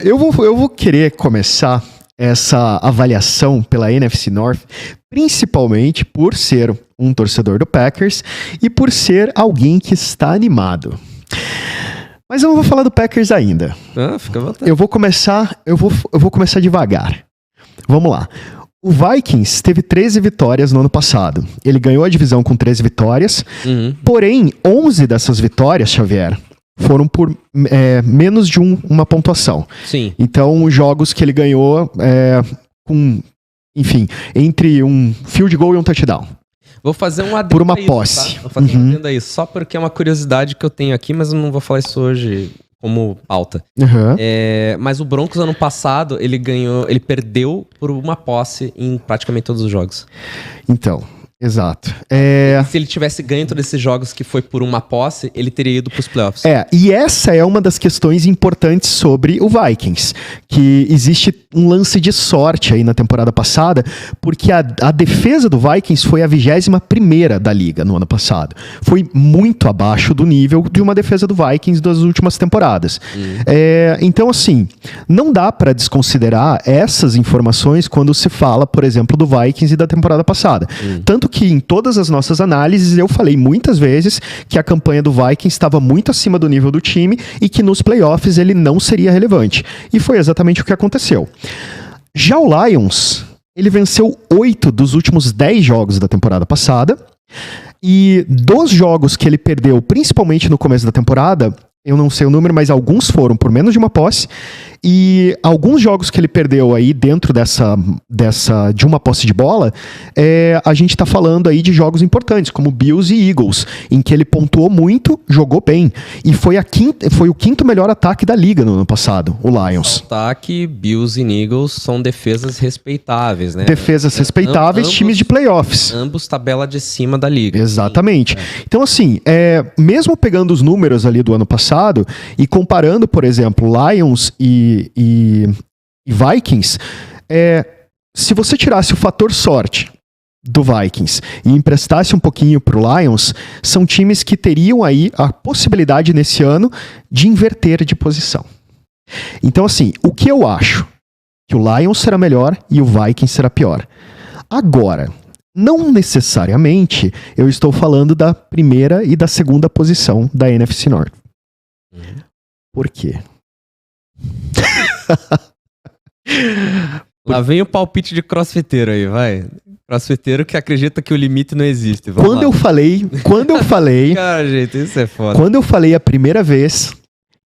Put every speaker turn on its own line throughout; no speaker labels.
Eu vou querer começar essa avaliação pela NFC North, principalmente por ser um torcedor do Packers e por ser alguém que está animado. Mas eu não vou falar do Packers ainda.
Fica à vontade.
Eu vou começar devagar. Vamos lá. O Vikings teve 13 vitórias no ano passado. Ele ganhou a divisão com 13 vitórias. Porém, 11 dessas vitórias, Xavier, foram por menos de uma pontuação.
Sim.
Então, jogos que ele ganhou entre um field goal e um touchdown.
Vou fazer um adendo
por uma
a isso,
posse.
Tá? Vou fazer um adendo a isso, só porque é uma curiosidade que eu tenho aqui, mas eu não vou falar isso hoje como pauta. Mas o Broncos, ano passado, ele perdeu por uma posse em praticamente todos os jogos.
Então, exato.
Se ele tivesse ganho todos esses jogos que foi por uma posse, ele teria ido pros playoffs.
E essa é uma das questões importantes sobre o Vikings, que existe um lance de sorte aí na temporada passada, porque a defesa do Vikings foi a 21ª da liga no ano passado. Foi muito abaixo do nível de uma defesa do Vikings das últimas temporadas. Então, assim, não dá para desconsiderar essas informações quando se fala, por exemplo, do Vikings e da temporada passada. Tanto que em todas as nossas análises eu falei muitas vezes que a campanha do Vikings estava muito acima do nível do time e que nos playoffs ele não seria relevante. E foi exatamente o que aconteceu. Já o Lions, ele venceu 8 dos últimos 10 jogos da temporada passada. E dos jogos que ele perdeu, principalmente no começo da temporada, eu não sei o número, mas alguns foram por menos de uma posse. E alguns jogos que ele perdeu aí dentro de uma posse de bola, a gente tá falando aí de jogos importantes, como Bills e Eagles, em que ele pontuou muito, jogou bem. E foi o quinto melhor ataque da liga no ano passado, o Lions.
Ataque, Bills e Eagles são defesas respeitáveis, né?
Defesas respeitáveis, times de playoffs.
Ambos tabela de cima da liga.
Exatamente. Então, assim, mesmo pegando os números ali do ano passado e comparando, por exemplo, Lions e Vikings, se você tirasse o fator sorte do Vikings e emprestasse um pouquinho pro Lions, são times que teriam aí a possibilidade nesse ano de inverter de posição. Então, assim, o que eu acho? Que o Lions será melhor e o Vikings será pior. Agora, não necessariamente eu estou falando da primeira e da segunda posição da NFC North. Por quê?
Lá vem o palpite de crossfiteiro aí, vai. Crossfiteiro que acredita que o limite não existe.
Quando eu falei...
Cara, gente, isso é foda.
Quando eu falei a primeira vez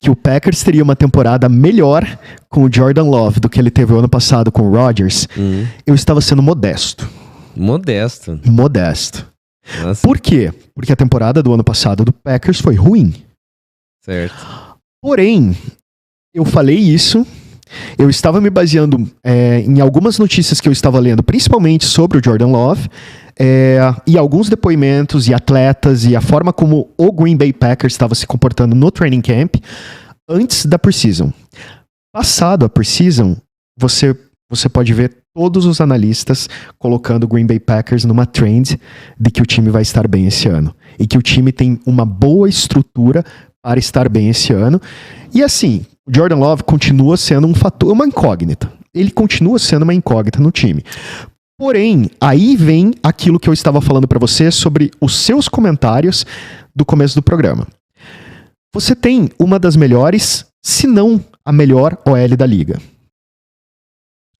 que o Packers teria uma temporada melhor com o Jordan Love do que ele teve o ano passado com o Rodgers, eu estava sendo modesto.
Modesto.
Nossa. Por quê? Porque a temporada do ano passado do Packers foi ruim.
Certo.
Porém, eu falei isso, eu estava me baseando em algumas notícias que eu estava lendo, principalmente sobre o Jordan Love, e alguns depoimentos e atletas e a forma como o Green Bay Packers estava se comportando no training camp antes da preseason. Passado a preseason, você pode ver todos os analistas colocando o Green Bay Packers numa trend de que o time vai estar bem esse ano e que o time tem uma boa estrutura para estar bem esse ano. E assim, o Jordan Love continua sendo uma incógnita. Ele continua sendo uma incógnita no time. Porém, aí vem aquilo que eu estava falando para você sobre os seus comentários do começo do programa. Você tem uma das melhores, se não a melhor OL da liga.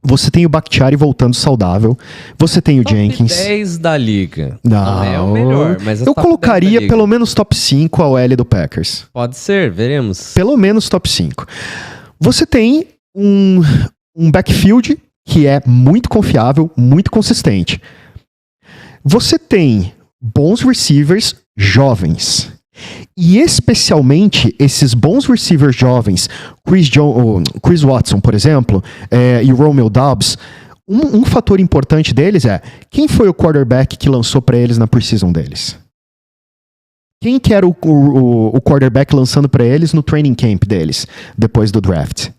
Você tem o Bakhtiari voltando saudável. Você tem o
top
Jenkins.
10 da liga.
Não
é o melhor, mas
eu colocaria pelo menos top 5 a OL do Packers.
Pode ser, veremos.
Pelo menos top 5. Você tem um backfield que é muito confiável, muito consistente. Você tem bons receivers jovens. E especialmente esses bons receivers jovens, Chris Watson, por exemplo, e o Romeo Doubs, um fator importante deles é quem foi o quarterback que lançou para eles na preseason deles? Quem que era o quarterback lançando para eles no training camp deles, depois do draft?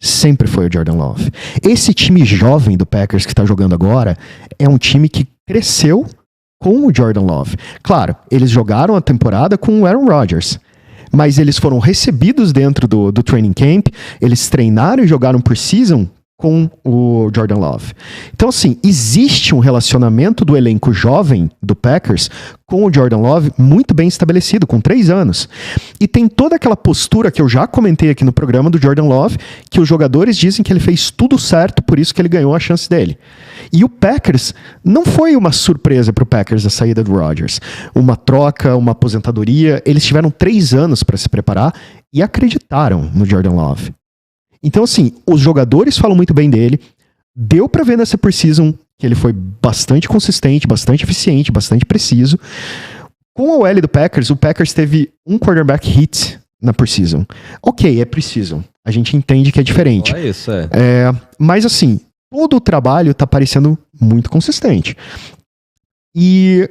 Sempre foi o Jordan Love. Esse time jovem do Packers que está jogando agora é um time que cresceu com o Jordan Love. Claro, eles jogaram a temporada com o Aaron Rodgers, mas eles foram recebidos dentro do training camp, eles treinaram e jogaram por season com o Jordan Love. Então, assim, existe um relacionamento do elenco jovem do Packers com o Jordan Love muito bem estabelecido, com 3 anos. E tem toda aquela postura que eu já comentei aqui no programa do Jordan Love, que os jogadores dizem que ele fez tudo certo, por isso que ele ganhou a chance dele. E o Packers, não foi uma surpresa para o Packers a saída do Rodgers. Uma troca, uma aposentadoria, eles tiveram 3 anos para se preparar e acreditaram no Jordan Love. Então, assim, os jogadores falam muito bem dele. Deu pra ver nessa preseason que ele foi bastante consistente, bastante eficiente, bastante preciso. Com a OL do Packers, o Packers teve um quarterback hit na preseason. Ok, é preseason. A gente entende que é diferente.
É isso, é.
Mas, assim, todo o trabalho tá parecendo muito consistente. E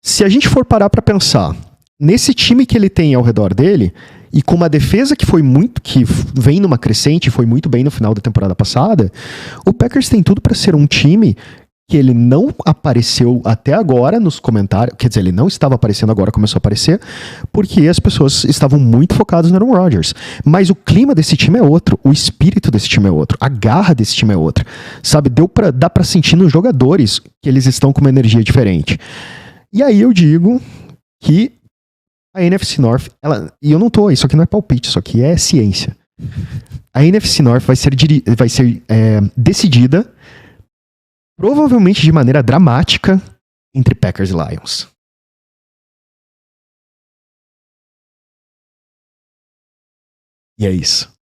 se a gente for parar pra pensar nesse time que ele tem ao redor dele, e com uma defesa que vem numa crescente, foi muito bem no final da temporada passada, o Packers tem tudo para ser um time que ele não apareceu até agora nos comentários, quer dizer, ele não estava aparecendo agora, começou a aparecer, porque as pessoas estavam muito focadas no Aaron Rodgers. Mas o clima desse time é outro, o espírito desse time é outro, a garra desse time é outra. Sabe, dá pra sentir nos jogadores que eles estão com uma energia diferente. E aí eu digo que a NFC North, e eu não tô, isso aqui não é palpite, isso aqui é ciência. A NFC North vai ser decidida, provavelmente de maneira dramática, entre Packers e Lions. E é isso.